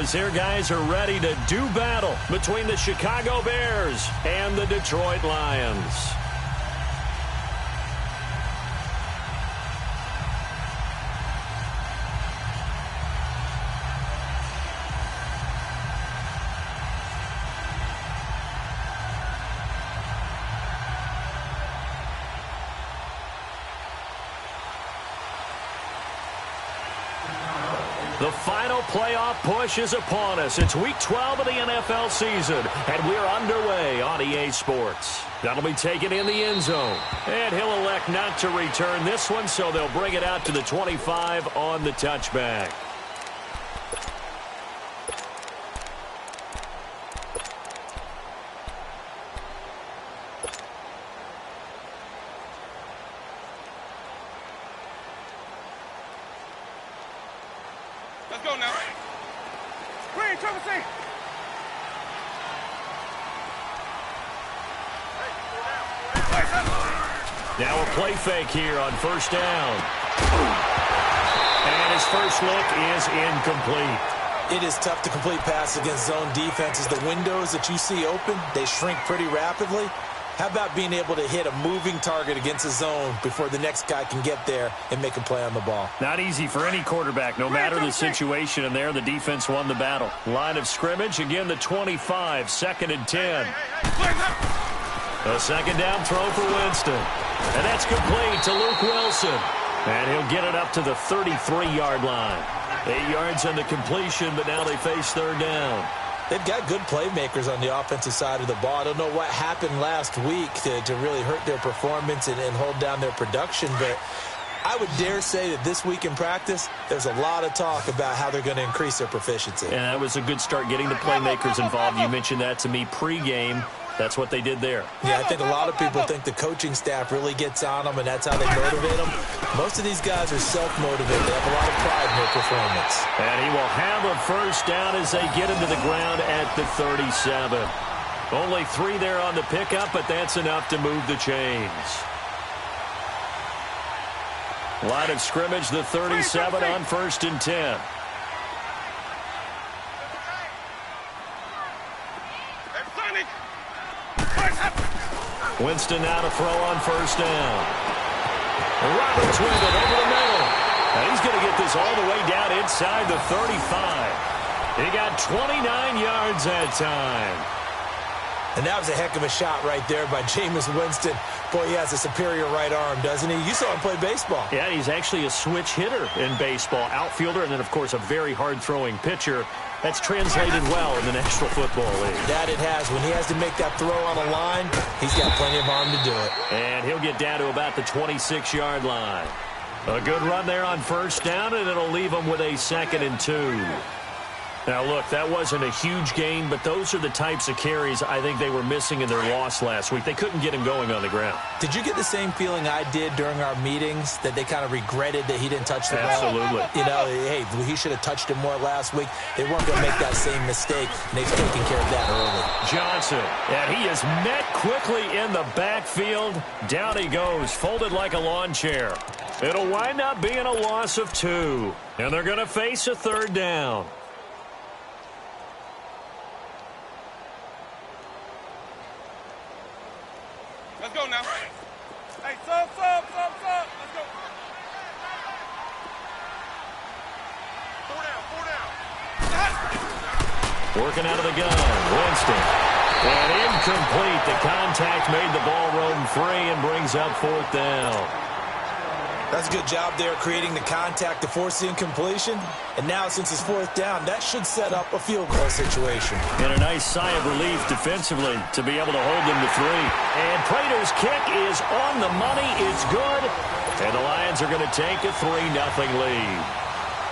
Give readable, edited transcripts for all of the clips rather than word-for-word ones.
as their guys are ready to do battle between the Chicago Bears and the Detroit Lions. The final playoff push is upon us. It's Week 12 of the NFL season, and we're underway on EA Sports. That'll be taken in the end zone. And he'll elect not to return this one, so they'll bring it out to the 25 on the touchback. Let's go now. Green, triple C. Now a play fake here on first down. And his first look is incomplete. It is tough to complete passes against zone defenses. The windows that you see open, they shrink pretty rapidly. How about being able to hit a moving target against a zone before the next guy can get there and make a play on the ball? Not easy for any quarterback, no matter the situation. And there, the defense won the battle. Line of scrimmage, again, the 25, 2nd and 10. A second down throw for Winston. And that's complete to Luke Wilson. And he'll get it up to the 33-yard line. 8 yards on the completion, but now they face third down. They've got good playmakers on the offensive side of the ball. I don't know what happened last week to really hurt their performance and hold down their production, but I would dare say that this week in practice, there's a lot of talk about how they're going to increase their proficiency. And that was a good start getting the playmakers involved. You mentioned that to me pregame. That's what they did there. Yeah, I think a lot of people think the coaching staff really gets on them, and that's how they motivate them. Most of these guys are self-motivated. They have a lot of pride in their performance. And he will have a first down as they get into the ground at the 37. Only 3 there on the pickup, but that's enough to move the chains. Line of scrimmage, the 37 on 1st and 10. Winston now to throw on first down. Roberts with it over the middle. And he's going to get this all the way down inside the 35. He got 29 yards that time. And that was a heck of a shot right there by Jameis Winston. Boy, he has a superior right arm, doesn't he? You saw him play baseball. Yeah, he's actually a switch hitter in baseball. Outfielder, and then, of course, a very hard-throwing pitcher. That's translated well in the National Football League. That it has. When he has to make that throw on a line, he's got plenty of arm to do it. And he'll get down to about the 26-yard line. A good run there on first down, and it'll leave him with a 2nd and 2. Now, look, that wasn't a huge gain, but those are the types of carries I think they were missing in their loss last week. They couldn't get him going on the ground. Did you get the same feeling I did during our meetings, that they kind of regretted that he didn't touch the ball? Absolutely. You know, hey, he should have touched it more last week. They weren't going to make that same mistake, and they've taken care of that early. Johnson, and he is met quickly in the backfield. Down he goes, folded like a lawn chair. It'll wind up being a loss of 2, and they're going to face a third down. Let's go now. Hey, sub. Let's go. 4 down. Working out of the gun, Winston. And incomplete. The contact made the ball roam free and brings up 4th down. That's a good job there creating the contact to force the incompletion. And now, since it's 4th down, that should set up a field goal situation. And a nice sigh of relief defensively to be able to hold them to 3. And Prater's kick is on the money. It's good. And the Lions are going to take a 3-0 lead.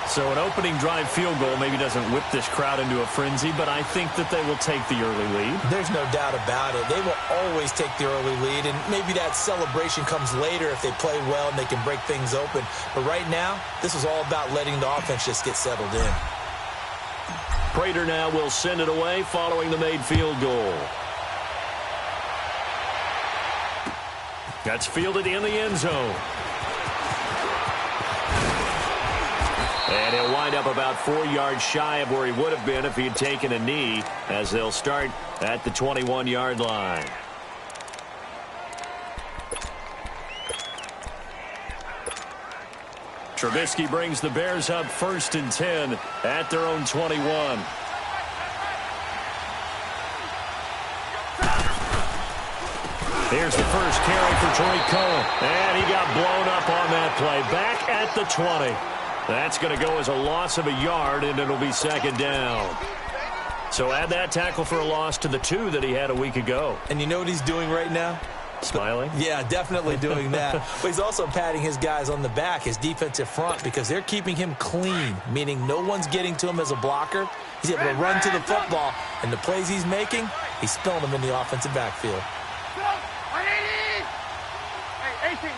So an opening drive field goal maybe doesn't whip this crowd into a frenzy, but I think that they will take the early lead. There's no doubt about it. They will always take the early lead, and maybe that celebration comes later if they play well and they can break things open. But right now, this is all about letting the offense just get settled in. Prater now will send it away following the made field goal. That's fielded in the end zone. And he'll wind up about 4 yards shy of where he would have been if he had taken a knee, as they'll start at the 21-yard line. Trubisky brings the Bears up 1st and 10 at their own 21. Here's the first carry for Tariq Cohen. And he got blown up on that play. Back at the 20. That's going to go as a loss of a yard, and it'll be 2nd down. So add that tackle for a loss to the 2 that he had a week ago. And you know what he's doing right now? Smiling? Yeah, definitely doing that. But he's also patting his guys on the back, his defensive front, because they're keeping him clean, meaning no one's getting to him as a blocker. He's able to run to the football, and the plays he's making, he's spilling them in the offensive backfield. Hey, 18.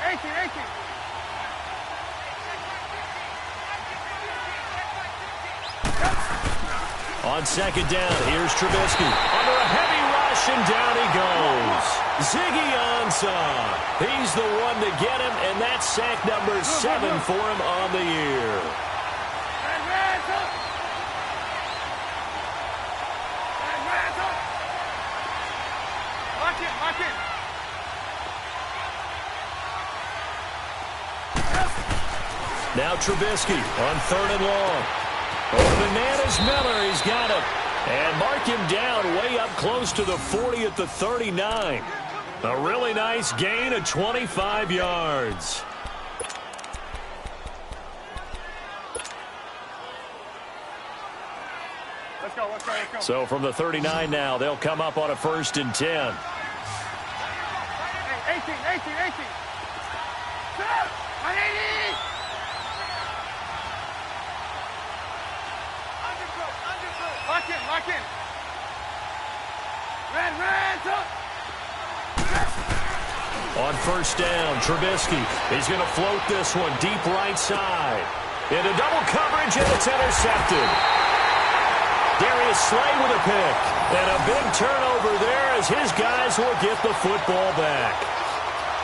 On 2nd down, here's Trubisky. Under a heavy rush, and down he goes. Ziggy Ansah. He's the one to get him, and that's sack number 7 for him on the year. Lock it. Now Trubisky on 3rd and long. Bananas Miller, he's got it. And mark him down way up close to the 40 at the 39. A really nice gain of 25 yards. Let's go. So from the 39 now, they'll come up on a 1st and 10. Hey, 18. Lock in. Red, On 1st down, Trubisky. He's going to float this one deep right side. Into double coverage, and it's intercepted. Darius Slay with a pick. And a big turnover there as his guys will get the football back.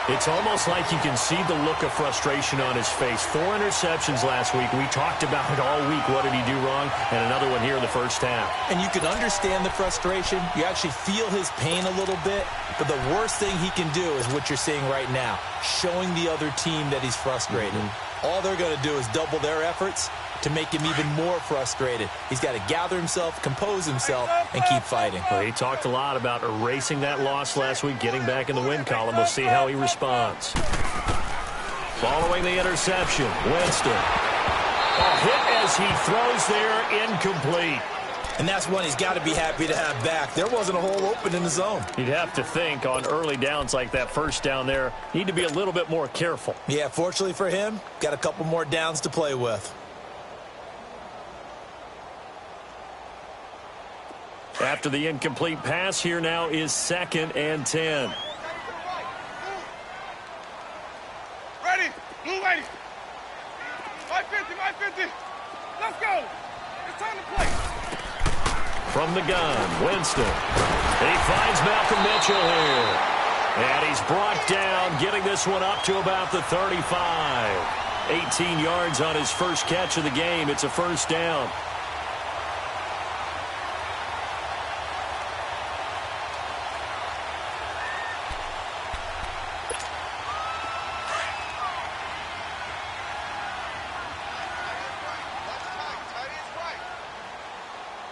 It's almost like you can see the look of frustration on his face. 4 interceptions last week. We talked about it all week. What did he do wrong? And another one here in the first half. And you can understand the frustration. You actually feel his pain a little bit. But the worst thing he can do is what you're seeing right now, showing the other team that he's frustrated. All they're going to do is double their efforts to make him even more frustrated. He's got to gather himself, compose himself, and keep fighting. Well, he talked a lot about erasing that loss last week, getting back in the win column. We'll see how he responds. Following the interception, Winston. A hit as he throws there, incomplete. And that's one he's got to be happy to have back. There wasn't a hole open in the zone. You'd have to think on early downs like that 1st down there, need to be a little bit more careful. Yeah, fortunately for him, got a couple more downs to play with. After the incomplete pass, here now is 2nd and 10. Ready. Blue ready. 550. Let's go. It's time to play. From the gun, Winston. He finds Malcolm Mitchell here. And he's brought down, getting this one up to about the 35. 18 yards on his first catch of the game. It's a 1st down.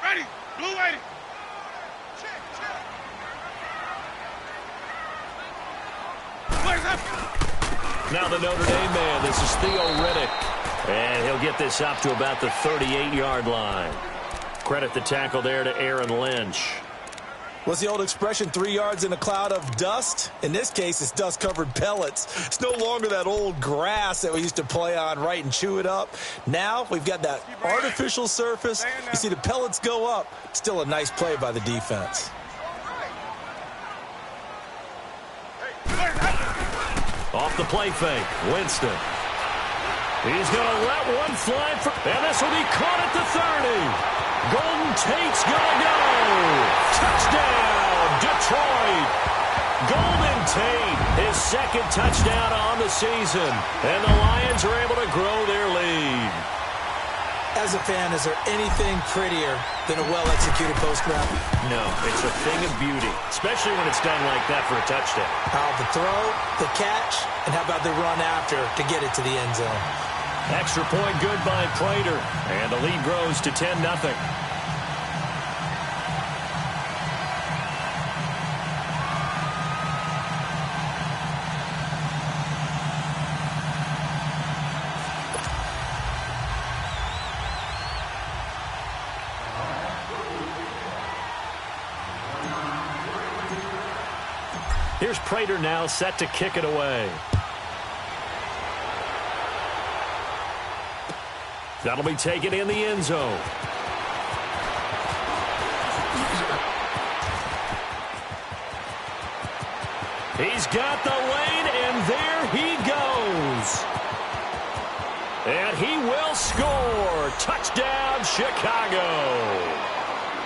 Ready. Blue ready. Now the Notre Dame man, this is Theo Riddick. And he'll get this up to about the 38-yard line. Credit the tackle there to Aaron Lynch. What's the old expression, 3 yards in a cloud of dust? In this case, it's dust-covered pellets. It's no longer that old grass that we used to play on, right, and chew it up. Now we've got that artificial surface. You see the pellets go up. Still a nice play by the defense. Off the play fake, Winston. He's going to let one fly, and this will be caught at the 30. Golden Tate's going to go. Touchdown, Detroit. Golden Tate, his 2nd touchdown on the season. And the Lions are able to grow their lead. As a fan, is there anything prettier than a well-executed post route? No, it's a thing of beauty, especially when it's done like that for a touchdown. How about the throw, the catch, and how about the run after to get it to the end zone? Extra point good by Prater, and the lead grows to 10-0. Here's Prater now set to kick it away. That'll be taken in the end zone. He's got the lane, and there he goes. And he will score. Touchdown, Chicago.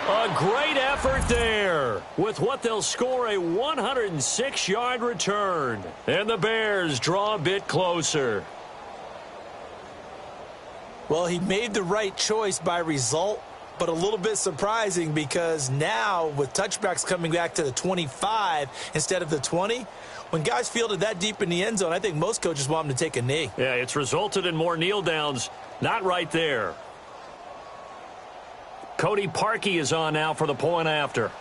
A great effort there with what they'll score a 106-yard return. And the Bears draw a bit closer. Well, he made the right choice by result, but a little bit surprising because now with touchbacks coming back to the 25 instead of the 20, when guys fielded that deep in the end zone, I think most coaches want them to take a knee. Yeah, it's resulted in more kneel downs. Not right there. Cody Parkey is on now for the point after.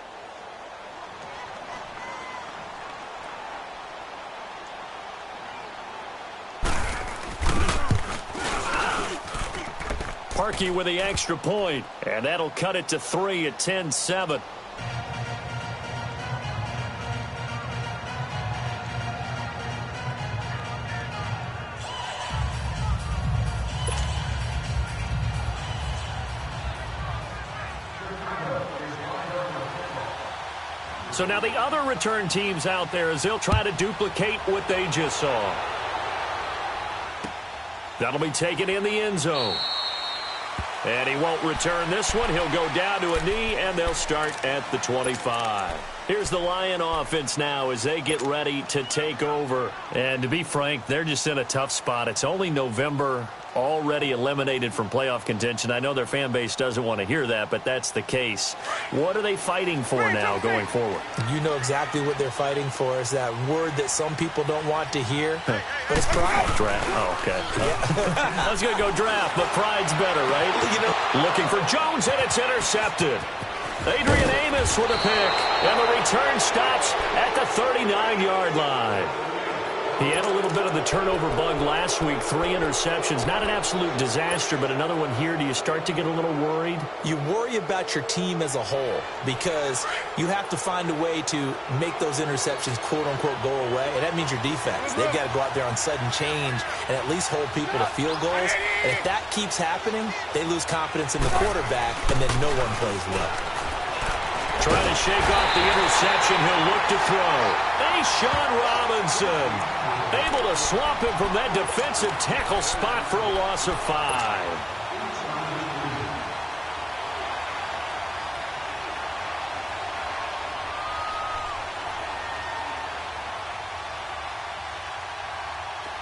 Parkey with the extra point, and that'll cut it to 3 at 10-7. So now the other return teams out there as they'll try to duplicate what they just saw. That'll be taken in the end zone. And he won't return this one. He'll go down to a knee, and they'll start at the 25. Here's the Lion offense now as they get ready to take over. And to be frank, they're just in a tough spot. It's only November, already eliminated from playoff contention. I know their fan base doesn't want to hear that, but that's the case. What are they fighting for now going forward? You know exactly what they're fighting for. Is that word that some people don't want to hear, but it's pride. Draft. Oh, okay. Yeah. I was going to go draft, but pride's better, right? You know, looking for Jones, and it's intercepted. Adrian Amos with a pick, and the return stops at the 39-yard line. He had a little bit of the turnover bug last week, 3 interceptions. Not an absolute disaster, but another one here. Do you start to get a little worried? You worry about your team as a whole because you have to find a way to make those interceptions, quote-unquote, go away, and that means your defense. They've got to go out there on sudden change and at least hold people to field goals. And if that keeps happening, they lose confidence in the quarterback, and then no one plays well. Trying to shake off the interception. He'll look to throw. Sean Robinson able to swamp him from that defensive tackle spot for a loss of 5.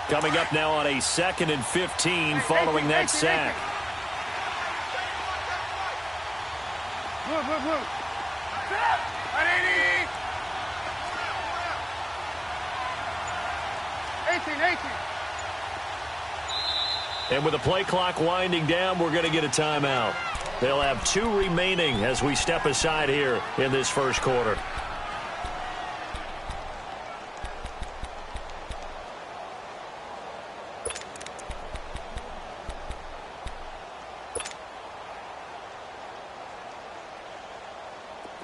Coming up now on a 2nd and 15 following that sack. Move. 18. And with the play clock winding down, we're going to get a timeout. They'll have 2 remaining as we step aside here in this first quarter.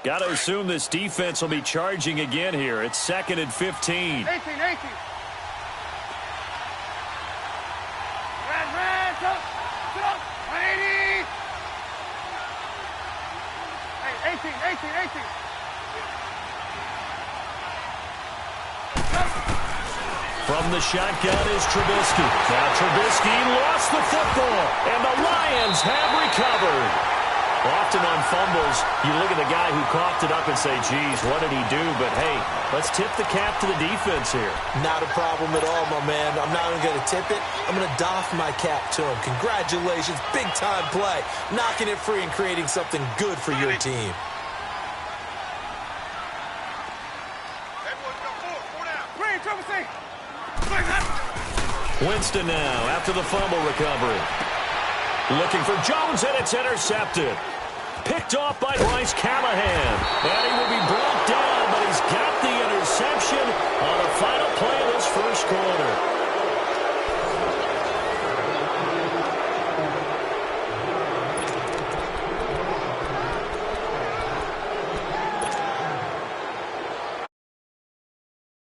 Got to assume this defense will be charging again here. It's 2nd and 15. 18. Red, go. 180. Hey, 18. From the shotgun is Trubisky. Now Trubisky lost the football, and the Lions have recovered. Often on fumbles, you look at the guy who coughed it up and say, geez, what did he do? But, hey, let's tip the cap to the defense here. Not a problem at all, my man. I'm not even going to tip it. I'm going to doff my cap to him. Congratulations. Big-time play. Knocking it free and creating something good for your team. Winston now after the fumble recovery. Looking for Jones, and it's intercepted. Picked off by Bryce Callahan. And he will be brought down, but he's got the interception on the final play of this first quarter.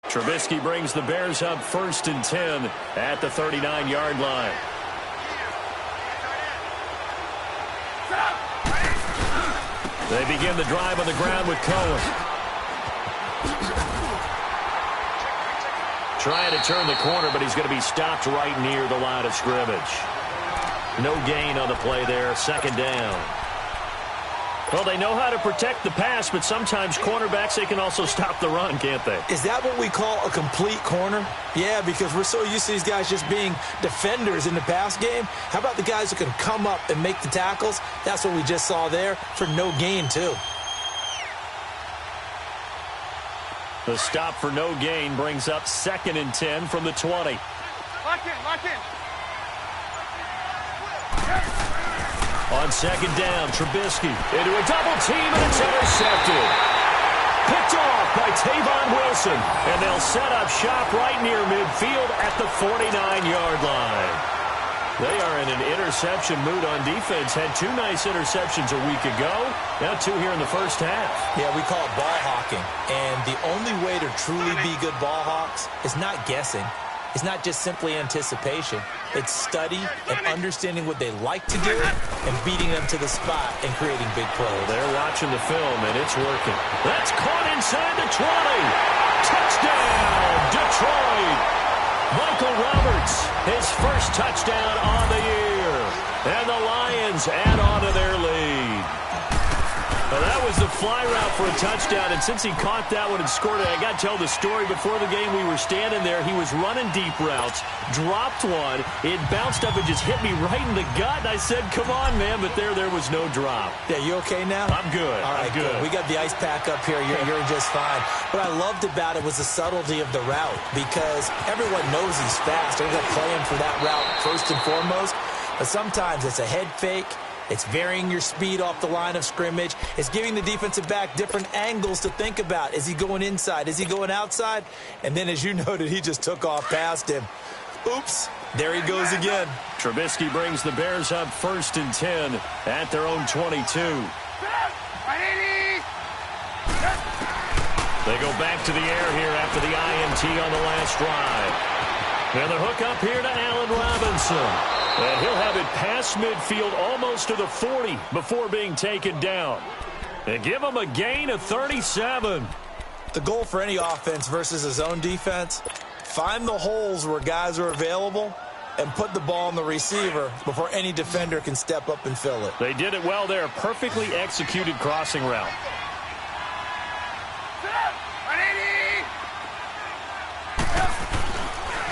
Trubisky brings the Bears up 1st and 10 at the 39-yard line. They begin the drive on the ground with Cohen. Trying to turn the corner, but he's going to be stopped right near the line of scrimmage. No gain on the play there, 2nd down. Well, they know how to protect the pass, but sometimes cornerbacks, they can also stop the run, can't they? Is that what we call a complete corner? Yeah, because we're so used to these guys just being defenders in the pass game. How about the guys who can come up and make the tackles? That's what we just saw there for no gain, too. The stop for no gain brings up 2nd and 10 from the 20. Lock in, lock in. On 2nd down, Trubisky into a double team, and it's intercepted. Picked off by Tavon Wilson, and they'll set up shop right near midfield at the 49-yard line. They are in an interception mood on defense. Had 2 nice interceptions a week ago. Now 2 here in the first half. Yeah, we call it ball hawking. And the only way to truly be good ball hawks is not guessing. It's not just simply anticipation. It's study and understanding what they like to do and beating them to the spot and creating big plays. They're watching the film, and it's working. That's caught inside the 20. Touchdown, Detroit. Michael Roberts, his first touchdown on the year. And the Lions add on to their lead. Well, that was the fly route for a touchdown, and since he caught that one and scored it, I got to tell the story. Before the game, we were standing there. He was running deep routes, dropped one. It bounced up and just hit me right in the gut, and I said, come on, man, but there was no drop. Yeah, you okay now? I'm good. All right, I'm good. We got the ice pack up here. You're just fine. What I loved about it was the subtlety of the route, because everyone knows he's fast. They're going to play him for that route first and foremost, but sometimes it's a head fake. It's varying your speed off the line of scrimmage. It's giving the defensive back different angles to think about. Is he going inside? Is he going outside? And then, as you noted, he just took off past him. Oops, there he goes again. Trubisky brings the Bears up 1st and 10 at their own 22. They go back to the air here after the INT on the last drive. And the hook up here to Allen Robinson. And he'll have it past midfield almost to the 40 before being taken down. And give him a gain of 37. The goal for any offense versus a zone defense, find the holes where guys are available and put the ball on the receiver before any defender can step up and fill it. They did it well there. Perfectly executed crossing route.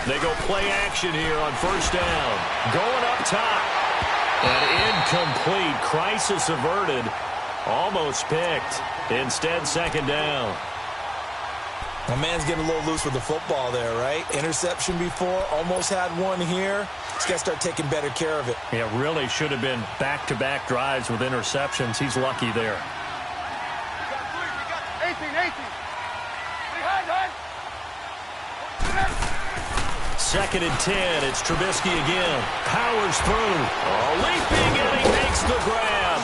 They go play action here on 1st down. Going up top. And incomplete. Crisis averted. Almost picked. Instead, 2nd down. My man's getting a little loose with the football there, right? Interception before. Almost had one here. He's got to start taking better care of it. Yeah, really should have been back-to-back drives with interceptions. He's lucky there. 18. 2nd and 10. It's Trubisky again. Powers through. Leaping, and he makes the grab.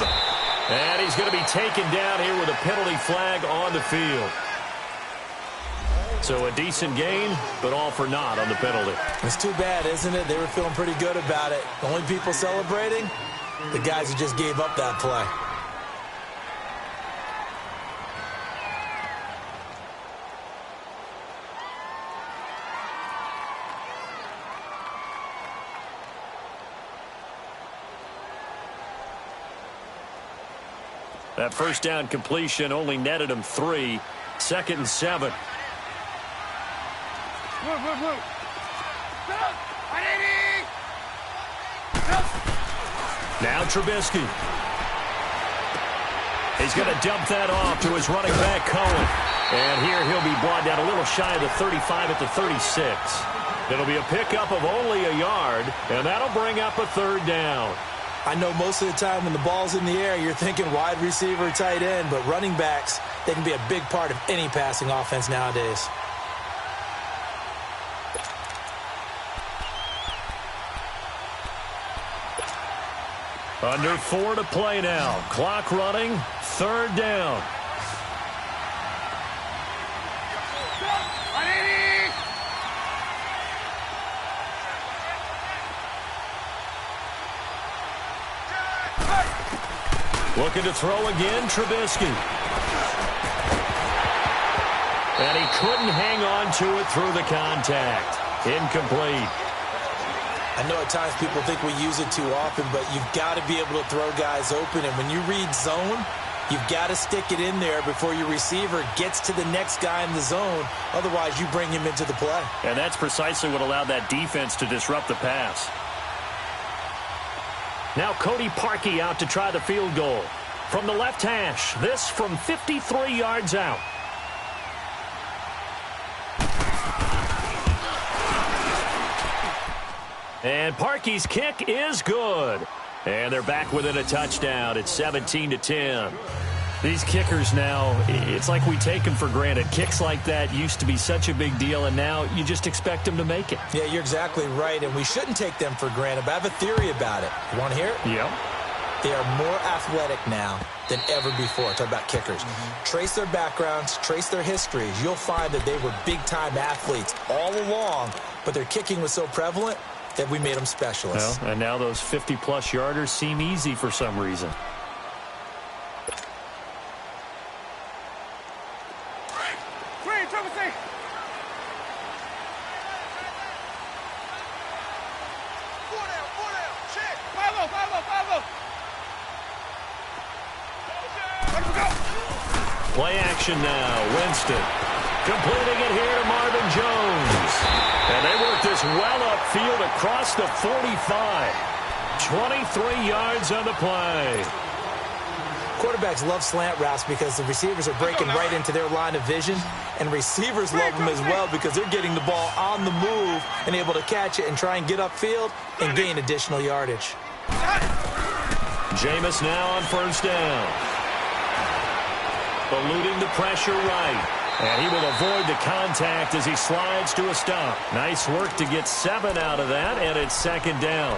And he's going to be taken down here with a penalty flag on the field. So a decent gain, but all for naught on the penalty. It's too bad, isn't it? They were feeling pretty good about it. The only people celebrating, the guys who just gave up that play. That first down completion only netted him 3. 2nd and 7. Now Trubisky. He's going to dump that off to his running back, Cohen. And here he'll be brought down a little shy of the 35 at the 36. It'll be a pickup of only a yard, and that'll bring up a 3rd down. I know most of the time when the ball's in the air, you're thinking wide receiver, tight end, but running backs, they can be a big part of any passing offense nowadays. Under 4 to play now. Clock running. 3rd down. Looking to throw again, Trubisky. And he couldn't hang on to it through the contact. Incomplete. I know at times people think we use it too often, but you've got to be able to throw guys open. And when you read zone, you've got to stick it in there before your receiver gets to the next guy in the zone. Otherwise, you bring him into the play. And that's precisely what allowed that defense to disrupt the pass. Now Cody Parkey out to try the field goal. From the left hash, this from 53 yards out. And Parkey's kick is good. And they're back within a touchdown. It's 17-10. These kickers now, it's like we take them for granted. Kicks like that used to be such a big deal, and now you just expect them to make it. Yeah, you're exactly right, and we shouldn't take them for granted. But I have a theory about it. You want to hear it? Yep. They are more athletic now than ever before. Talk about kickers. Trace their backgrounds, trace their histories. You'll find that they were big-time athletes all along, but their kicking was so prevalent that we made them specialists. Well, and now those 50-plus yarders seem easy for some reason. Play action now. Winston completing it here to Marvin Jones. And they work this well upfield across the 45. 23 yards on the play. Quarterbacks love slant routes because the receivers are breaking right into their line of vision. And receivers love them as well because they're getting the ball on the move and able to catch it and try and get upfield and gain additional yardage. Jameis now on 1st down. Eluding the pressure right. And he will avoid the contact as he slides to a stop. Nice work to get 7 out of that, and it's 2nd down.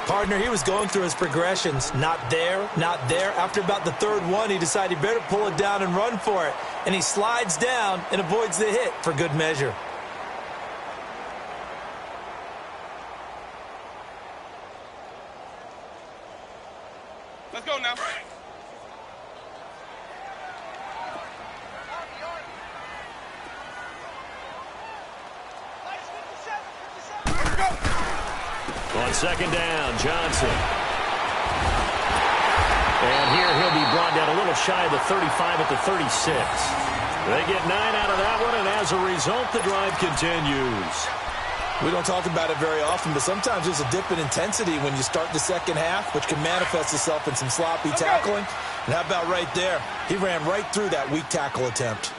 Partner, he was going through his progressions. Not there, not there. After about the 3rd one, he decided he better pull it down and run for it. And he slides down and avoids the hit for good measure. Let's go now. On 2nd down, Johnson. And here he'll be brought down a little shy of the 35 at the 36. They get 9 out of that one, and as a result, the drive continues. We don't talk about it very often, but sometimes there's a dip in intensity when you start the second half, which can manifest itself in some sloppy tackling. And how about right there? He ran right through that weak tackle attempt.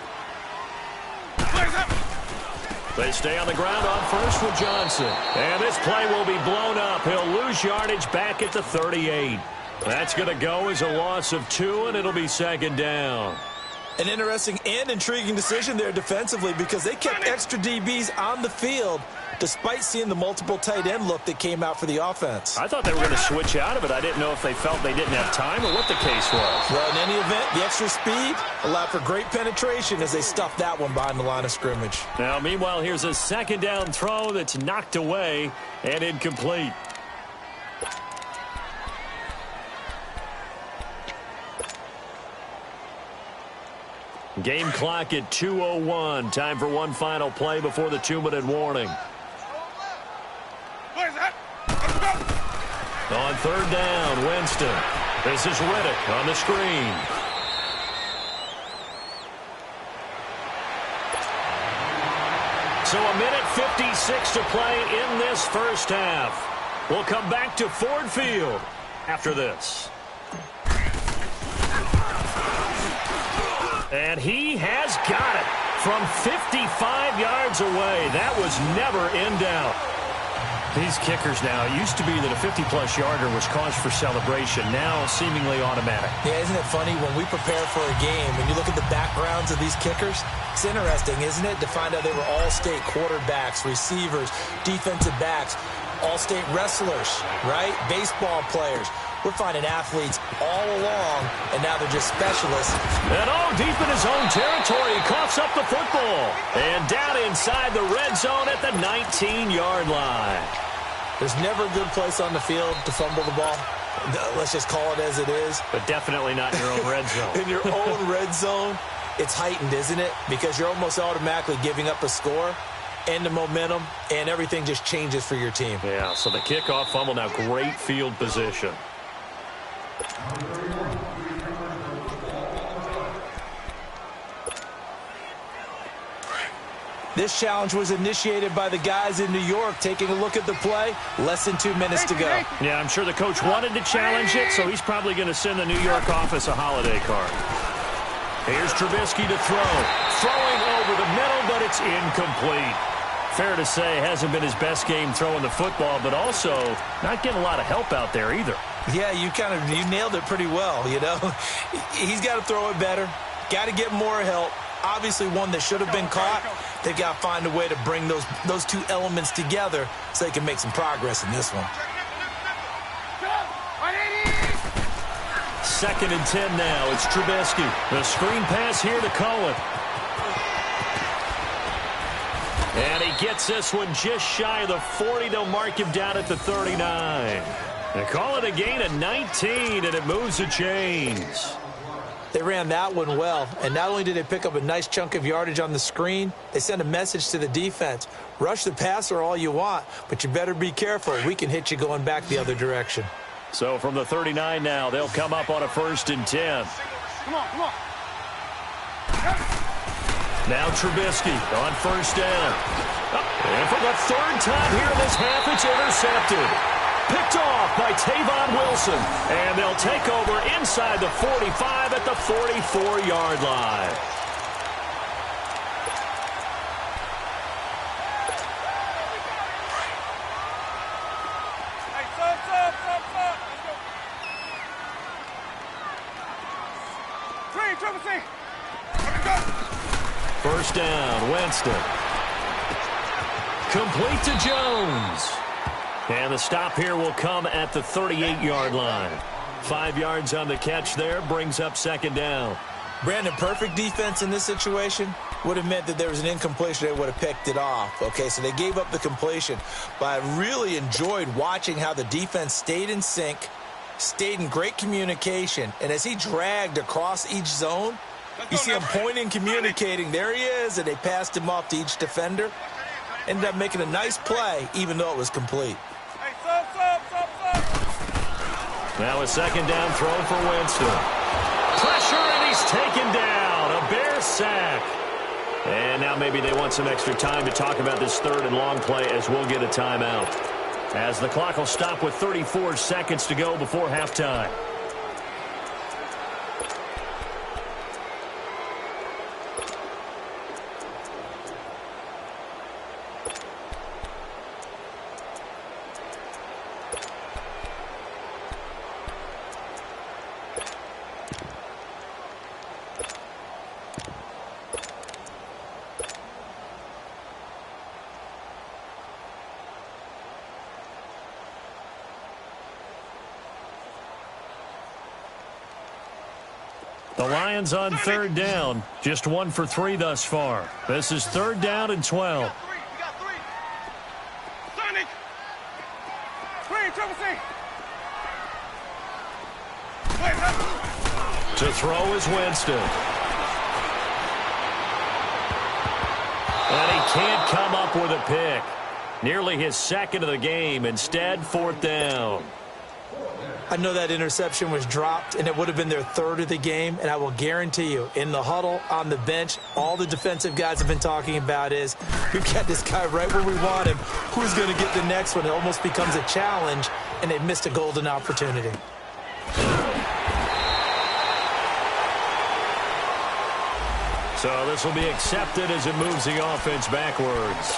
They stay on the ground on first with Johnson. And this play will be blown up. He'll lose yardage back at the 38. That's going to go as a loss of 2, and it'll be 2nd down. An interesting and intriguing decision there defensively because they kept extra DBs on the field despite seeing the multiple tight end look that came out for the offense. I thought they were going to switch out of it. I didn't know if they felt they didn't have time or what the case was. Well, in any event, the extra speed allowed for great penetration as they stuffed that one behind the line of scrimmage. Now, meanwhile, here's a 2nd down throw that's knocked away and incomplete. Game clock at 2:01. Time for one final play before the 2-minute warning. On 3rd down, Winston. This is Riddick on the screen. So a minute 56 to play in this first half. We'll come back to Ford Field after this. And he has got it from 55 yards away. That was never in doubt. These kickers now, it used to be that a 50-plus yarder was cause for celebration. Now seemingly automatic. Yeah, isn't it funny when we prepare for a game, when you look at the backgrounds of these kickers, it's interesting, isn't it, to find out they were all-state quarterbacks, receivers, defensive backs, all-state wrestlers, right? Baseball players. We're finding athletes all along, and now they're just specialists. And deep in his own territory, he coughs up the football. And down inside the red zone at the 19-yard line. There's never a good place on the field to fumble the ball. Let's just call it as it is. But definitely not in your own red zone. In your own red zone, it's heightened, isn't it? Because you're almost automatically giving up a score and the momentum, and everything just changes for your team. Yeah, so the kickoff fumble, now great field position. This challenge was initiated by the guys in New York. Taking a look at the play, less than 2 minutes to go. Yeah, I'm sure the coach wanted to challenge it, so he's probably going to send the New York office a holiday card. Here's Trubisky to throw. Throwing over the middle, but it's incomplete. Fair to say, hasn't been his best game throwing the football, but also not getting a lot of help out there either. Yeah, you nailed it pretty well, you know. He's got to throw it better. Got to get more help. Obviously one that should have been caught. They've got to find a way to bring those two elements together so they can make some progress in this one. 2nd and 10 now. It's Trubisky. The screen pass here to Cohen. And he gets this one just shy of the 40. They'll mark him down at the 39. They call it a gain of 19, and it moves the chains. They ran that one well, and not only did they pick up a nice chunk of yardage on the screen, they sent a message to the defense. Rush the passer all you want, but you better be careful. We can hit you going back the other direction. So from the 39 now, they'll come up on a 1st and 10. Come on. Now Trubisky on 1st down. And for the 3rd time here in this half, it's intercepted. Picked off by Tavon Wilson. And they'll take over inside the 45 at the 44-yard line. Hey, stop. Let's go. 3, Trubisky. Let's go. 1st down, Winston. Complete to Jones. And the stop here will come at the 38-yard line. 5 yards on the catch there, brings up 2nd down. Brandon, perfect defense in this situation would have meant that there was an incompletion. They would have picked it off. Okay, so they gave up the completion. But I really enjoyed watching how the defense stayed in sync, stayed in great communication. And as he dragged across each zone, you see him pointing, communicating. There he is, and they passed him off to each defender. Ended up making a nice play, even though it was complete. Hey, stop. Now a 2nd down throw for Winston. Pressure, and he's taken down. A Bears sack. And now maybe they want some extra time to talk about this 3rd and long play as we'll get a timeout. As the clock will stop with 34 seconds to go before halftime. The Lions on 3rd down. Just 1 for 3 thus far. This is 3rd down and 12. We got 3. Sonic. 3, Trubisky. To throw is Winston. And he can't come up with a pick. Nearly his 2nd of the game. Instead, 4th down. I know that interception was dropped, and it would have been their third of the game, and I will guarantee you, in the huddle, on the bench, all the defensive guys have been talking about is, we've got this guy right where we want him. Who's going to get the next one? It almost becomes a challenge, and they've missed a golden opportunity. So this will be accepted as it moves the offense backwards.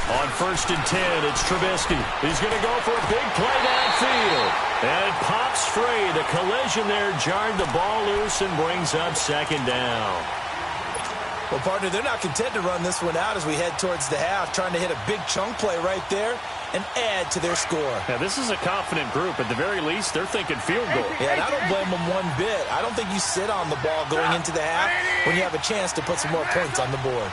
On 1st and 10, it's Trubisky. He's going to go for a big play downfield. And it pops free. The collision there jarred the ball loose and brings up 2nd down. Well, partner, they're not content to run this one out as we head towards the half, trying to hit a big chunk play right there and add to their score. Yeah, this is a confident group. At the very least, they're thinking field goal. Yeah, and I don't blame them one bit. I don't think you sit on the ball going into the half when you have a chance to put some more points on the board.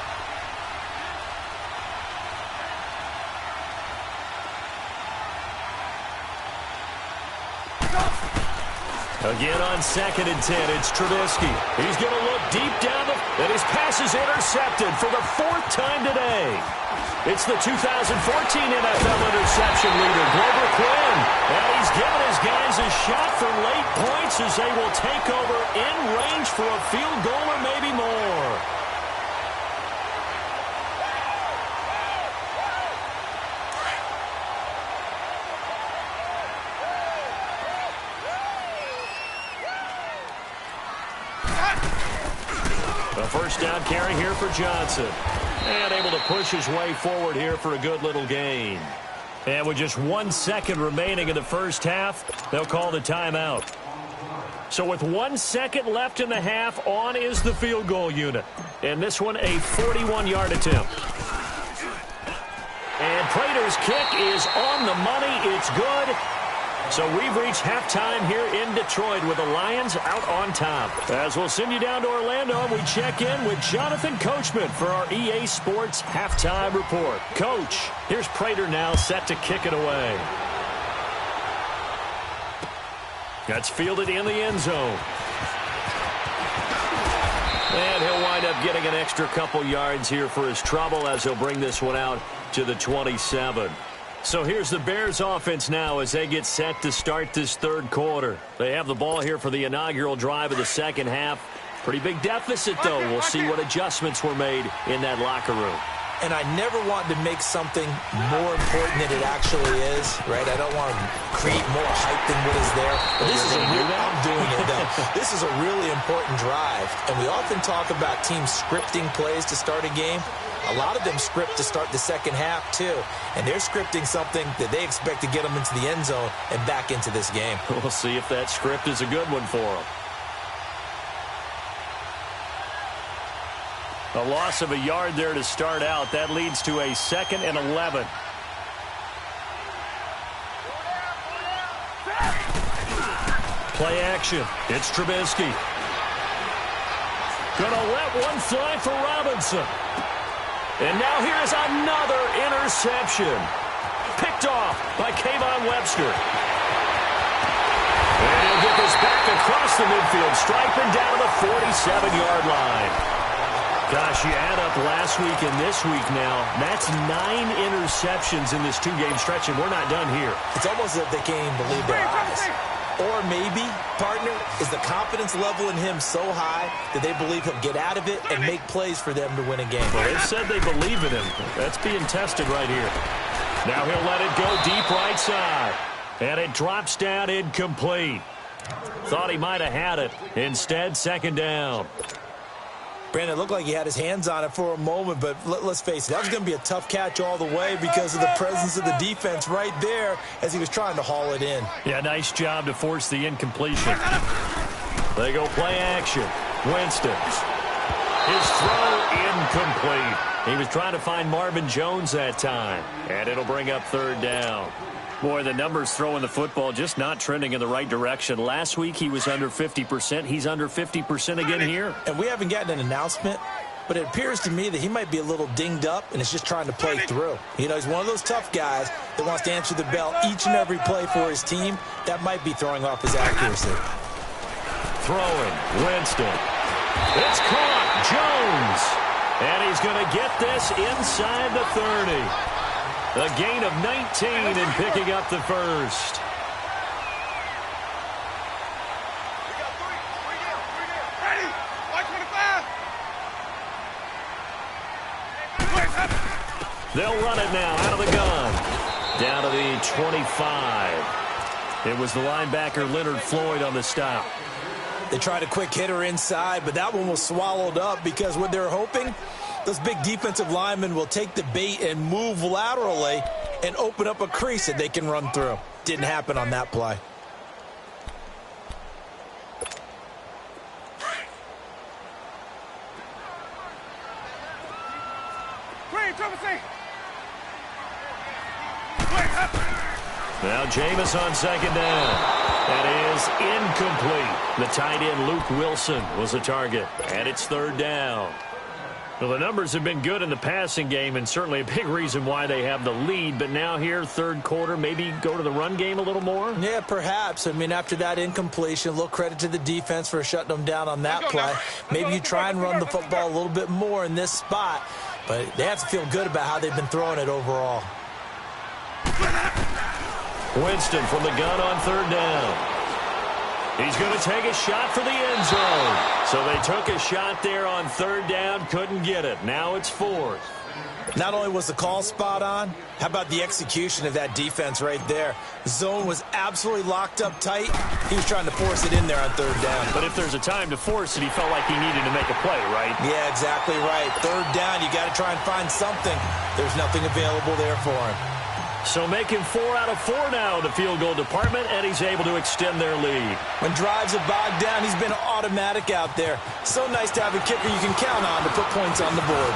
Again on 2nd and 10, it's Trubisky. He's going to look deep down and his pass is intercepted for the 4th time today. It's the 2014 NFL interception leader, Glover Quinn. And he's given his guys a shot for late points as they will take over in range for a field goal or maybe more. A 1st down carry here for Johnson. And able to push his way forward here for a good little gain. And with just 1 second remaining in the first half, they'll call the timeout. So with 1 second left in the half, on is the field goal unit. And this one a 41-yard attempt. And Prater's kick is on the money. It's good. So we've reached halftime here in Detroit with the Lions out on top. As we'll send you down to Orlando, we check in with Jonathan Coachman for our EA Sports Halftime Report. Coach, here's Prater now set to kick it away. That's fielded in the end zone. And he'll wind up getting an extra couple yards here for his trouble as he'll bring this one out to the 27. So here's the Bears offense now as they get set to start this 3rd quarter. They have the ball here for the inaugural drive of the 2nd half. Pretty big deficit, though. We'll see what adjustments were made in that locker room. And I never want to make something more important than it actually is, right? I don't want to create more hype than what is there. But this is I'm doing it, though. This is a really important drive. And we often talk about teams scripting plays to start a game. A lot of them script to start the 2nd half, too. And they're scripting something that they expect to get them into the end zone and back into this game. We'll see if that script is a good one for them. A loss of a yard there to start out. That leads to a 2nd and 11. Play action. It's Trubisky. Gonna let one fly for Robinson. And now here's another interception. Picked off by Kayvon Webster. And he'll get this back across the midfield stripe and down to the 47-yard line. Gosh, you add up last week and this week now, that's 9 interceptions in this 2-game stretch, and we're not done here. It's almost as if they can't even believe their eyes. Or maybe, partner, is the confidence level in him so high that they believe he'll get out of it and make plays for them to win a game. Well, they've said they believe in him. That's being tested right here. Now he'll let it go deep right side. And it drops down incomplete. Thought he might have had it. Instead, 2nd down. Brandon, it looked like he had his hands on it for a moment, but let's face it, that was going to be a tough catch all the way because of the presence of the defense right there as he was trying to haul it in. Yeah, nice job to force the incompletion. They go play action. Winston. His throw incomplete. He was trying to find Marvin Jones that time. And it'll bring up third down. Boy, the numbers throwing the football just not trending in the right direction. Last week he was under 50%. He's under 50% again here. And we haven't gotten an announcement, but it appears to me that he might be a little dinged up and is just trying to play through. You know, he's one of those tough guys that wants to answer the bell each and every play for his team. That might be throwing off his accuracy. Throwing, Winston. It's caught, Jones. And he's going to get this inside the 30. A gain of 19 and picking up the first. Ready? 125. They'll run it now out of the gun. Down to the 25. It was the linebacker Leonard Floyd on the stop. They tried a quick hitter inside, but that one was swallowed up because what they're hoping, those big defensive linemen will take the bait and move laterally and open up a crease that they can run through. Didn't happen on that play. Now Jameis on second down. That is incomplete. The tight end Luke Wilson was the target. And it's third down. Well, the numbers have been good in the passing game and certainly a big reason why they have the lead. But now here, third quarter, maybe go to the run game a little more? Yeah, perhaps. I mean, after that incompletion, a little credit to the defense for shutting them down on that play. Maybe you try and run the football a little bit more in this spot. But they have to feel good about how they've been throwing it overall. Winston from the gun on third down. He's going to take a shot for the end zone. So they took a shot there on third down, couldn't get it. Now it's fourth. Not only was the call spot on, how about the execution of that defense right there? The zone was absolutely locked up tight. He was trying to force it in there on third down. But if there's a time to force it, he felt like he needed to make a play, right? Yeah, exactly right. Third down, you got to try and find something. There's nothing available there for him. So making 4 out of 4 now in the field goal department, and he's able to extend their lead. When drives are bogged down, he's been automatic out there. So nice to have a kicker you can count on to put points on the board.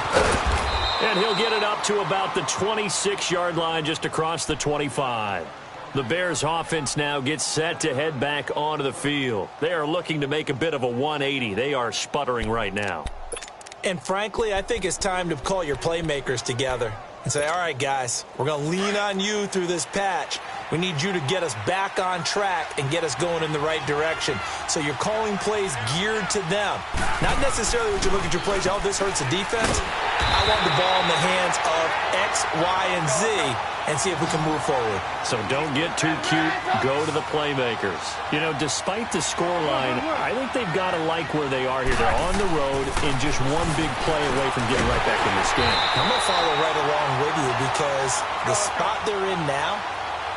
And he'll get it up to about the 26-yard line, just across the 25. The Bears offense now gets set to head back onto the field. They are looking to make a bit of a 180. They are sputtering right now. And frankly, I think it's time to call your playmakers together and say, all right, guys, we're going to lean on you through this patch. We need you to get us back on track and get us going in the right direction. So you're calling plays geared to them. Not necessarily when you look at your plays, oh, this hurts the defense. I want the ball in the hands of X, Y, and Z and see if we can move forward. So don't get too cute. Go to the playmakers. You know, despite the scoreline, I think they've got to like where they are here. They're on the road in just one big play away from getting right back in this game. I'm going to follow right along with you because the spot they're in now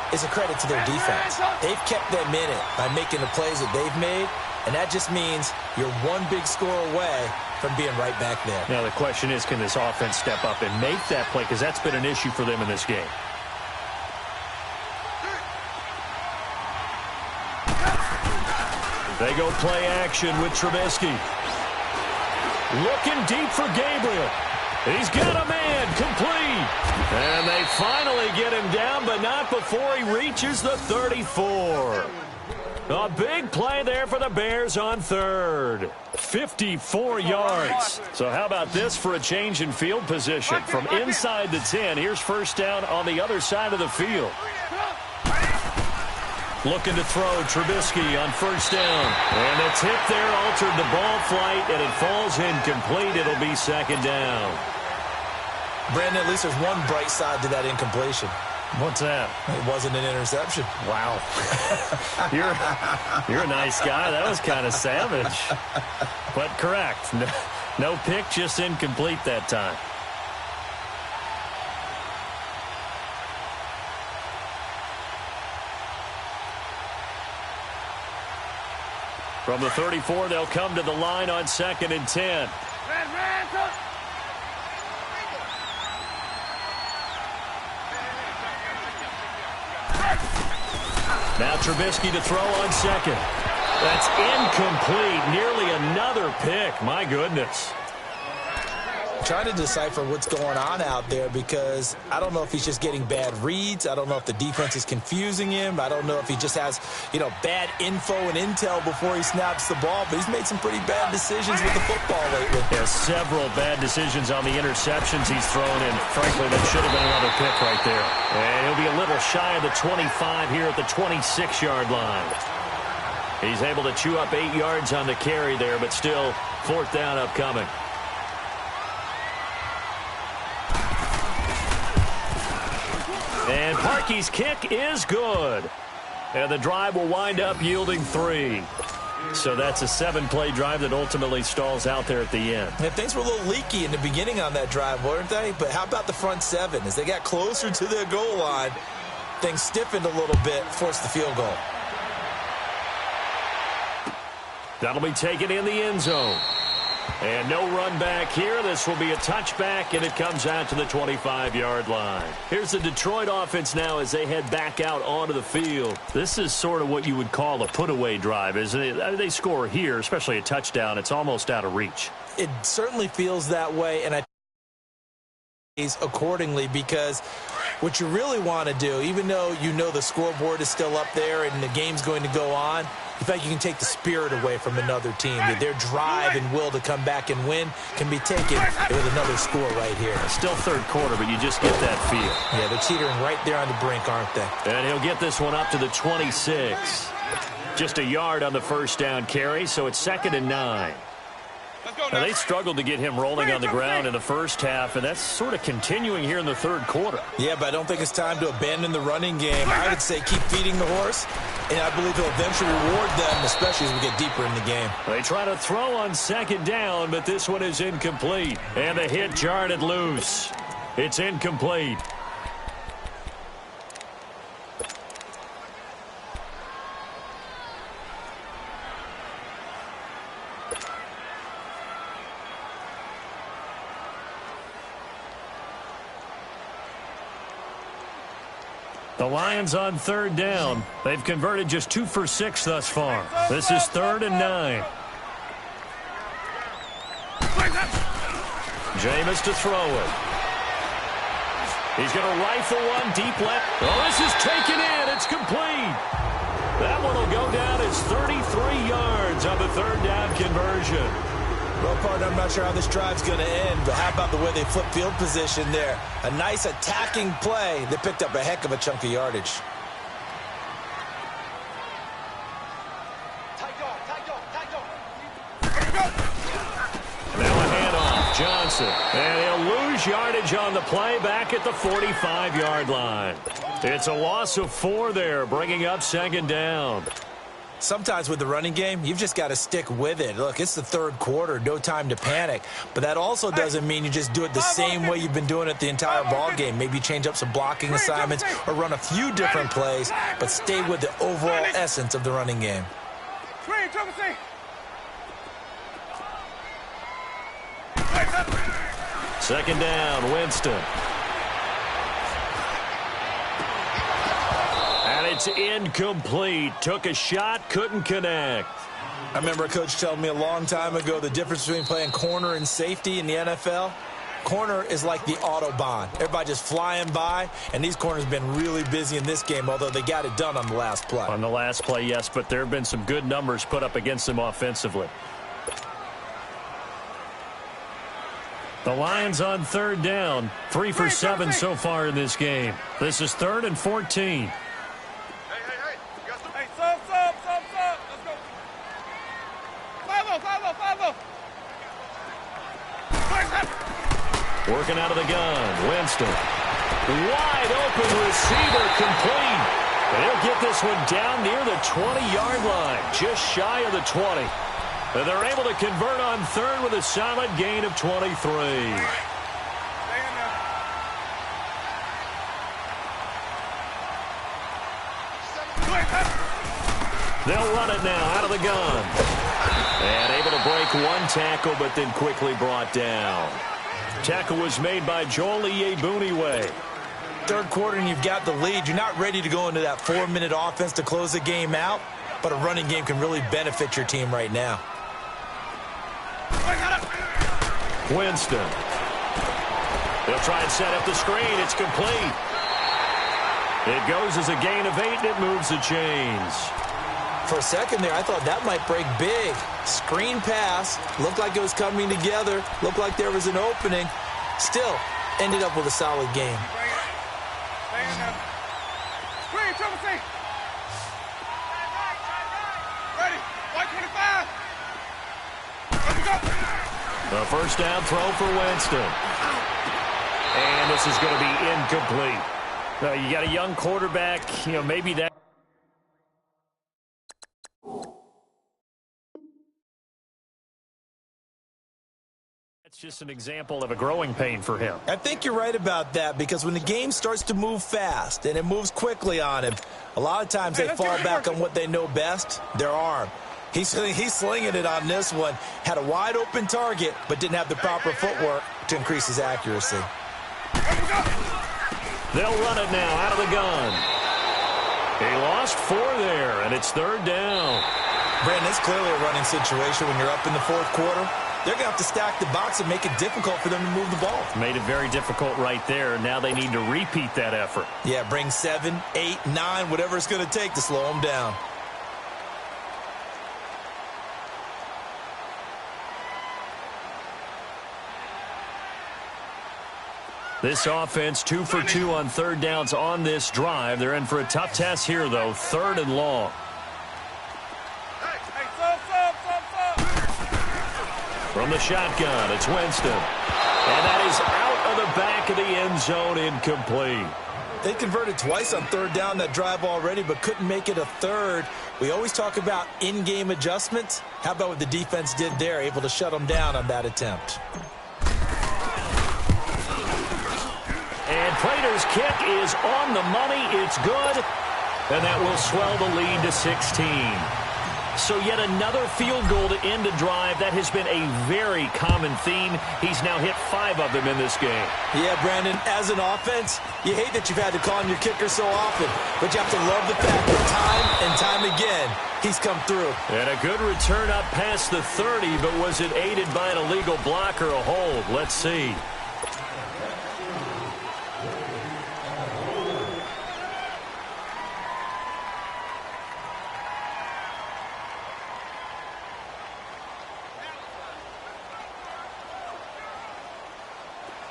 is a credit to their defense. They've kept them in it by making the plays that they've made, and that just means you're one big score away from being right back there. Now the question is, can this offense step up and make that play? Because that's been an issue for them in this game. They go play action with Trubisky. Looking deep for Gabriel. He's got a man, complete. And they finally get him down, but not before he reaches the 34. A big play there for the Bears on third. 54 yards. So how about this for a change in field position? From inside the 10, here's first down on the other side of the field. Looking to throw, Trubisky on first down. And the tip there altered the ball flight, and it falls incomplete. It'll be second down. Brandon, at least there's one bright side to that incompletion. What's that? It wasn't an interception. Wow. You're a nice guy. That was kind of savage. But correct. No pick, just incomplete that time. From the 34, they'll come to the line on 2nd and 10. Now Trubisky to throw on second. That's incomplete. Nearly another pick. My goodness. Trying to decipher what's going on out there because I don't know if he's just getting bad reads. I don't know if the defense is confusing him. I don't know if he just has, bad info and intel before he snaps the ball. But he's made some pretty bad decisions with the football lately. Yeah, several bad decisions on the interceptions he's thrown, and frankly, that should have been another pick right there. And he'll be a little shy of the 25 here at the 26-yard line. He's able to chew up 8 yards on the carry there, but still 4th down upcoming. And Parkey's kick is good. And the drive will wind up yielding 3. So that's a 7-play drive that ultimately stalls out there at the end. And things were a little leaky in the beginning on that drive, weren't they? But how about the front 7? As they got closer to their goal line, things stiffened a little bit, forced the field goal. That'll be taken in the end zone. And no run back here. This will be a touchback, and it comes out to the 25-yard line. Here's the Detroit offense now as they head back out onto the field. This is sort of what you would call a put-away drive, isn't it? They score here, especially a touchdown. It's almost out of reach. It certainly feels that way, and I accordingly, because what you really want to do, even though you know the scoreboard is still up there and the game's going to go on, in fact, you can take the spirit away from another team. Their drive and will to come back and win can be taken with another score right here. Still 3rd quarter, but you just get that feel. Yeah, they're teetering right there on the brink, aren't they? And he'll get this one up to the 26. Just a yard on the 1st down carry, so it's 2nd and 9. Now, they struggled to get him rolling on the ground in the first half, and that's sort of continuing here in the 3rd quarter. Yeah, but I don't think it's time to abandon the running game. I would say keep feeding the horse, and I believe he'll eventually reward them, especially as we get deeper in the game. They try to throw on 2nd down, but this one is incomplete. And the hit jarred it loose. It's incomplete. The Lions on 3rd down. They've converted just 2 for 6 thus far. This is 3rd and 9. Jameis to throw it. He's going to rifle one deep left. Oh, this is taken in. It's complete. That one will go down as 33 yards on the 3rd down conversion. Well, partner, I'm not sure how this drive's going to end, but how about the way they flip field position there? A nice attacking play. They picked up a heck of a chunk of yardage. Now a handoff. Johnson. And he'll lose yardage on the play back at the 45-yard line. It's a loss of 4 there, bringing up 2nd down. Sometimes with the running game, you've just got to stick with it. Look, it's the 3rd quarter, no time to panic. But that also doesn't mean you just do it the same way you've been doing it the entire ball game. Maybe change up some blocking assignments or run a few different plays, but stay with the overall essence of the running game. 2nd down, Winston. It's incomplete. Took a shot, couldn't connect. I remember a coach telling me a long time ago the difference between playing corner and safety in the NFL. Corner is like the Autobahn. Everybody just flying by, and these corners have been really busy in this game, although they got it done on the last play. On the last play, yes, but there have been some good numbers put up against them offensively. The Lions on 3rd down. 3 for 7 so far in this game. This is 3rd and 14. Working out of the gun, Winston. Wide open receiver, complete. And he'll get this one down near the 20-yard line, just shy of the 20. And they're able to convert on 3rd with a solid gain of 23. They'll run it now out of the gun. And able to break one tackle, but then quickly brought down. Tackle was made by Joel Iyiegbuniwe. 3rd quarter and you've got the lead. You're not ready to go into that 4-minute offense to close the game out, but a running game can really benefit your team right now. Winston. They'll try and set up the screen. It's complete. It goes as a gain of 8, and it moves the chains. For a second there, I thought that might break big. Screen pass. Looked like it was coming together. Looked like there was an opening. Still, ended up with a solid game. Screen, triple C. Ready. White 25. Let's go. A first down throw for Winston. And this is going to be incomplete. You got a young quarterback, maybe that. That's just an example of a growing pain for him. I think you're right about that, because when the game starts to move fast and it moves quickly on him, a lot of times they fall back on what they know best, their arm. He's slinging it on this one. Had a wide open target, but didn't have the proper footwork to increase his accuracy. They'll run it now out of the gun. He lost 4 there, and it's third down. Brandon, it's clearly a running situation when you're up in the fourth quarter. They're going to have to stack the box and make it difficult for them to move the ball. Made it very difficult right there. Now they need to repeat that effort. Yeah, bring 7, 8, 9, whatever it's going to take to slow them down. This offense 2 for 2 on third downs on this drive. They're in for a tough test here, though. 3rd and long. From the shotgun, it's Winston. And that is out of the back of the end zone, incomplete. They converted twice on third down that drive already, but couldn't make it a third. We always talk about in-game adjustments. How about what the defense did there, able to shut them down on that attempt? And Prater's kick is on the money. It's good. And that will swell the lead to 16. So yet another field goal to end a drive. That has been a very common theme. He's now hit 5 of them in this game. Yeah, Brandon, as an offense, you hate that you've had to call on your kicker so often, but you have to love the fact that time and time again, he's come through. And a good return up past the 30, but was it aided by an illegal block or a hold? Let's see.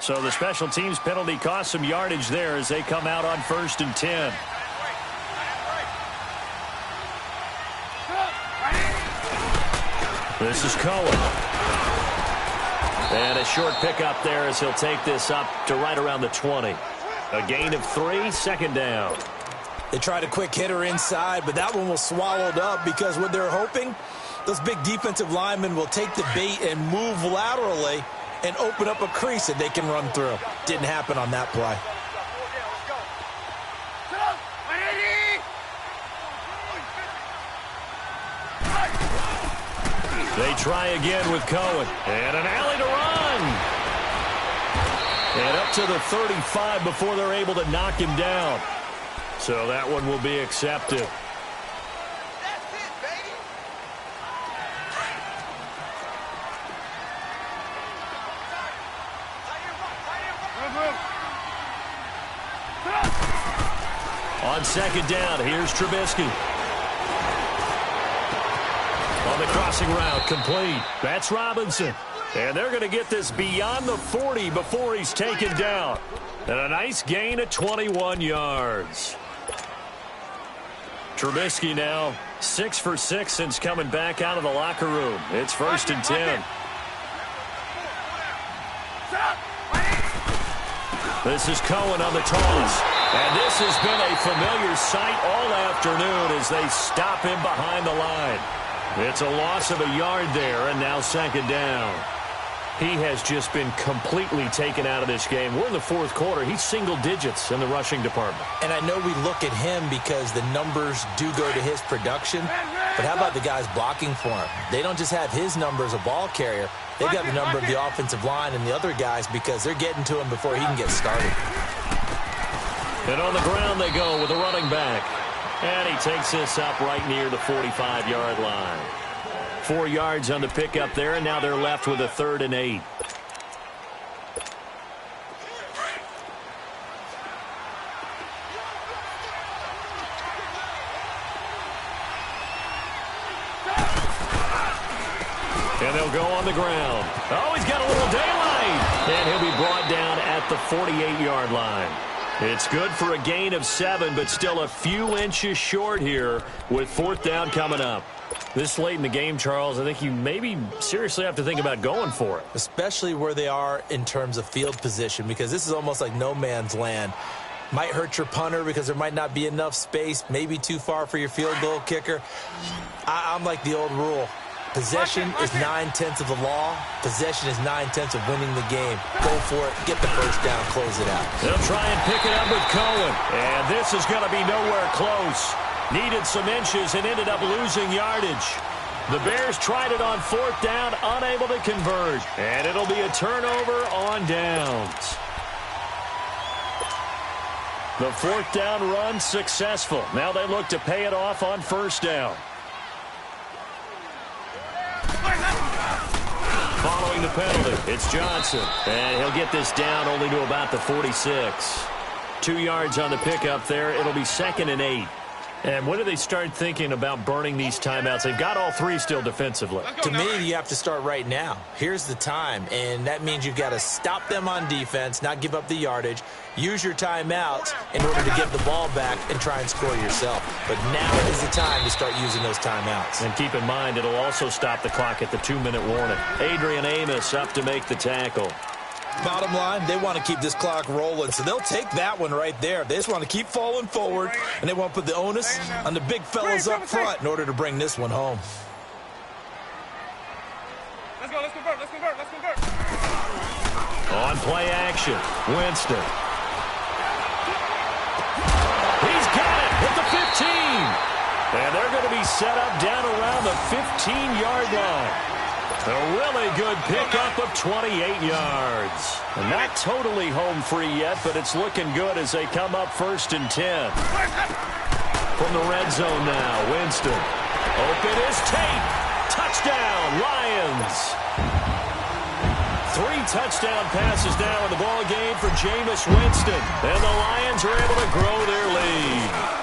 So the special teams penalty cost some yardage there as they come out on 1st and 10. This is Cohen. And a short pickup there as he'll take this up to right around the 20. A gain of 3, 2nd down. They tried a quick hitter inside, but that one was swallowed up because what they're hoping, those big defensive linemen will take the bait and move laterally and open up a crease that they can run through. Didn't happen on that play. They try again with Cohen. And an alley to run. And up to the 35 before they're able to knock him down. So that one will be accepted. On 2nd down, here's Trubisky. On the crossing route, complete. That's Robinson. And they're going to get this beyond the 40 before he's taken down. And a nice gain of 21 yards. Trubisky now 6 for 6 since coming back out of the locker room. It's 1st and 10. This is Cohen on the toss. And this has been a familiar sight all afternoon as they stop him behind the line. It's a loss of a yard there, and now 2nd down. He has just been completely taken out of this game. We're in the 4th quarter. He's single digits in the rushing department. And I know we look at him because the numbers do go to his production, but how about the guys blocking for him? They don't just have his number as a ball carrier. They've got the number of the offensive line and the other guys because they're getting to him before he can get started. And on the ground they go with the running back. And he takes this up right near the 45-yard line. 4 yards on the pickup there, and now they're left with a 3rd and 8. And they'll go on the ground. Oh, he's got a little daylight. And he'll be brought down at the 48-yard line. It's good for a gain of 7, but still a few inches short here with 4th down coming up. This late in the game, Charles, I think you maybe seriously have to think about going for it. Especially where they are in terms of field position, because this is almost like no man's land. Might hurt your punter because there might not be enough space, maybe too far for your field goal kicker. I'm like the old rule. Possession is 9/10 of the law. Possession is 9/10 of winning the game. Go for it. Get the first down. Close it out. They'll try and pick it up with Cohen. And this is going to be nowhere close. Needed some inches and ended up losing yardage. The Bears tried it on 4th down, unable to convert. And it'll be a turnover on downs. The 4th down run successful. Now they look to pay it off on 1st down. Following the penalty, it's Johnson. And he'll get this down only to about the 46. 2 yards on the pickup there. It'll be 2nd and 8. And when do they start thinking about burning these timeouts? They've got all 3 still defensively. To me, you have to start right now. Here's the time, and that means you've got to stop them on defense, not give up the yardage, use your timeouts in order to get the ball back and try and score yourself. But now is the time to start using those timeouts. And keep in mind, it'll also stop the clock at the 2-minute warning. Adrian Amos up to make the tackle. Bottom line, they want to keep this clock rolling, so they'll take that one right there. They just want to keep falling forward, and they want to put the onus on the big fellas up front in order to bring this one home. Let's go, let's convert, let's convert, let's convert. On play action, Winston. He's got it at the 15. And they're going to be set up down around the 15-yard line. A really good pickup of 28 yards. And not totally home free yet, but it's looking good as they come up 1st and 10. From the red zone now, Winston. Open is Tate. Touchdown, Lions. 3 touchdown passes now in the ball game for Jameis Winston. And the Lions are able to grow their lead.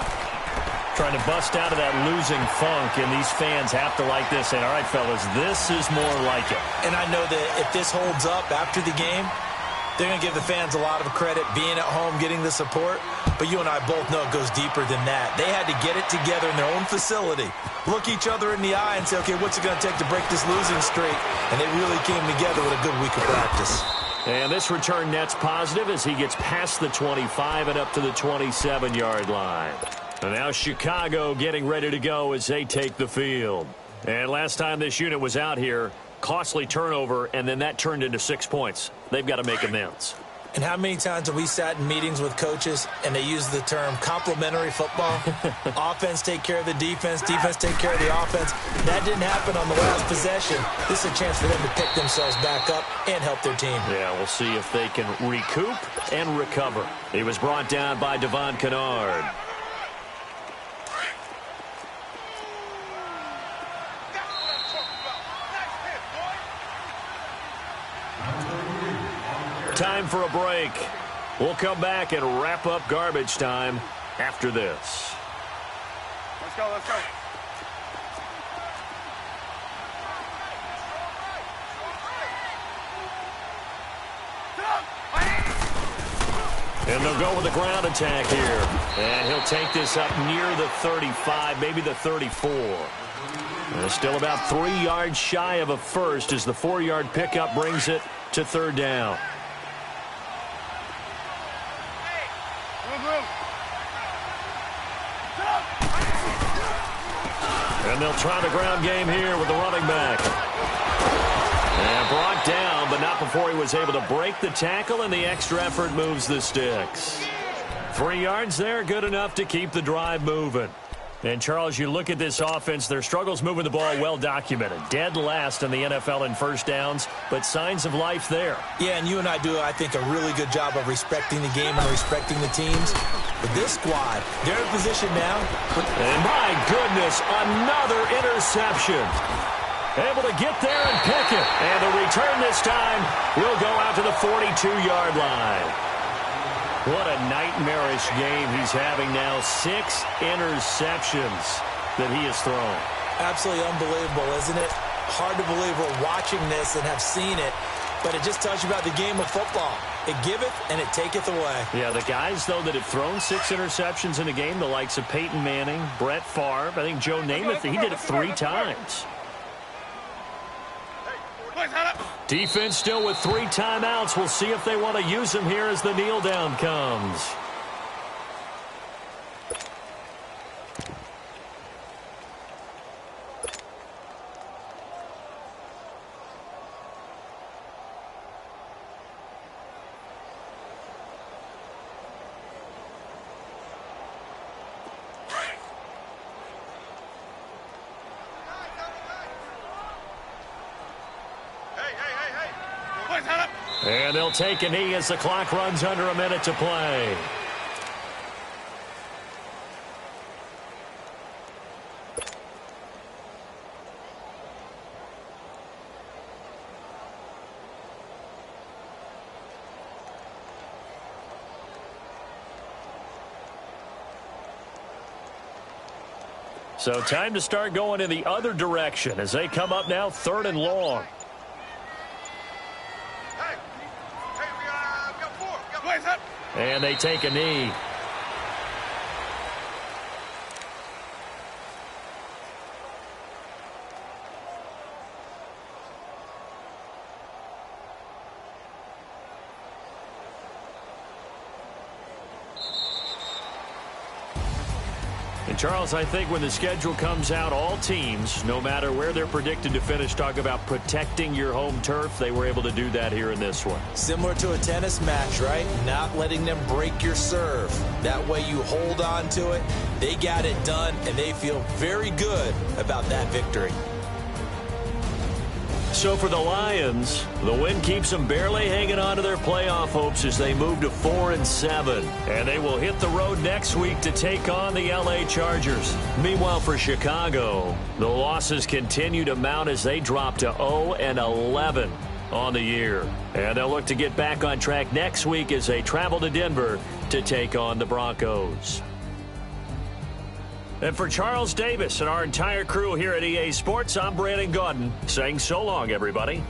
Trying to bust out of that losing funk, and these fans have to like this. And all right, fellas, this is more like it. And I know that if this holds up after the game, they're going to give the fans a lot of credit being at home, getting the support. But you and I both know it goes deeper than that. They had to get it together in their own facility, look each other in the eye and say, okay, what's it going to take to break this losing streak? And they really came together with a good week of practice. And this return net's positive as he gets past the 25 and up to the 27-yard line. And now Chicago getting ready to go as they take the field. And last time this unit was out here, costly turnover, and then that turned into 6 points. They've got to make amends. And how many times have we sat in meetings with coaches and they use the term complementary football? Offense take care of the defense, defense take care of the offense. That didn't happen on the last possession. This is a chance for them to pick themselves back up and help their team. Yeah, we'll see if they can recoup and recover. He was brought down by Devon Kennard. Time for a break. We'll come back and wrap up garbage time after this. Let's go, let's go. And they'll go with the ground attack here. And he'll take this up near the 35, maybe the 34. And still about 3 yards shy of a first as the 4-yard pickup brings it to 3rd down. And they'll try the ground game here with the running back. And brought down, but not before he was able to break the tackle, and the extra effort moves the sticks. 3 yards there, good enough to keep the drive moving. And, Charles, you look at this offense, their struggles moving the ball well documented. Dead last in the NFL in first downs, but signs of life there. Yeah, and you and I do, I think, a really good job of respecting the game and respecting the teams. But this squad, they're in position now. And, my goodness, another interception. Able to get there and pick it. And the return this time will go out to the 42-yard line. What a nightmarish game he's having now. 6 interceptions that he has thrown. Absolutely unbelievable, isn't it? hard to believe we're watching this and have seen it, but it just tells you about the game of football. It giveth and it taketh away. Yeah, the guys, though, that have thrown 6 interceptions in a game, the likes of Peyton Manning, Brett Favre, I think Joe Namath, he did it 3 times. Defense still with 3 timeouts. We'll see if they want to use them here as the kneel down comes. And they'll take a knee as the clock runs under a minute to play. So time to start going in the other direction as they come up now 3rd and long. And they take a knee. And Charles, I think when the schedule comes out, all teams, no matter where they're predicted to finish, talk about protecting your home turf. They were able to do that here in this one. Similar to a tennis match, right? Not letting them break your serve. That way you hold on to it. They got it done, and they feel very good about that victory. So for the Lions, the win keeps them barely hanging on to their playoff hopes as they move to 4-7. And they will hit the road next week to take on the L.A. Chargers. Meanwhile, for Chicago, the losses continue to mount as they drop to 0-11 on the year. And they'll look to get back on track next week as they travel to Denver to take on the Broncos. And for Charles Davis and our entire crew here at EA Sports, I'm Brandon Gaudin saying so long, everybody.